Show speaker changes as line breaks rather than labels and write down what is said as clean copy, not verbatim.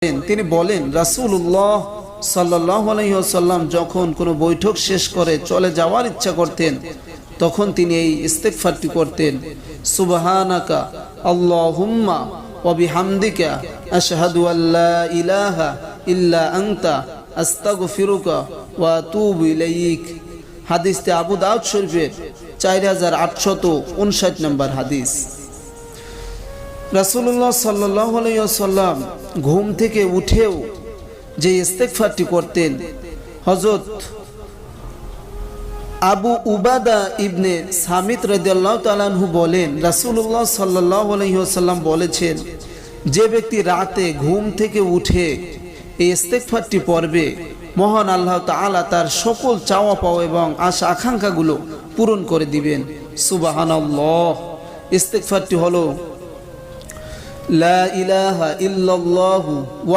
তিনি বলেন রাসূলুল্লাহ সাল্লাল্লাহু আলাইহি ওয়াসাল্লাম যখন কোনো বৈঠক শেষ করে চলে যাওয়ার ইচ্ছা করতেন তখন তিনি এই ইস্তিগফারটি করতেন, সুবহানাকা আল্লাহুম্মা ওয়া বিহামদিকা আশহাদু আল্লা ইলাহা ইল্লা আনতা আস্তাগফিরুকা ওয়া আতুবু ইলাইক। হাদিসটি আবু দাউদ শরীফের 4859 নম্বর হাদিস। রাসূলুল্লাহ সাল্লাল্লাহু আলাইহি ওয়াসাল্লাম ঘুম থেকে উঠেও যে ইস্তিগফারটি করতেন, হযরত আবু উবাদা ইবনে সামিত রাদিয়াল্লাহু তাআলা আনহু বলেন রাসূলুল্লাহ সাল্লাল্লাহু আলাইহি ওয়াসাল্লাম বলেছেন, যে ব্যক্তি রাতে ঘুম থেকে উঠে এই ইস্তিগফারটি পড়বে মহান আল্লাহ তাআলা তার সকল চাওয়া পাওয়া এবং আশা আকাঙ্ক্ষাগুলো পূরণ করে দিবেন। সুবহানাল্লাহ। ইস্তিগফারটি হলো লা ইলাহা ইল্লাল্লাহু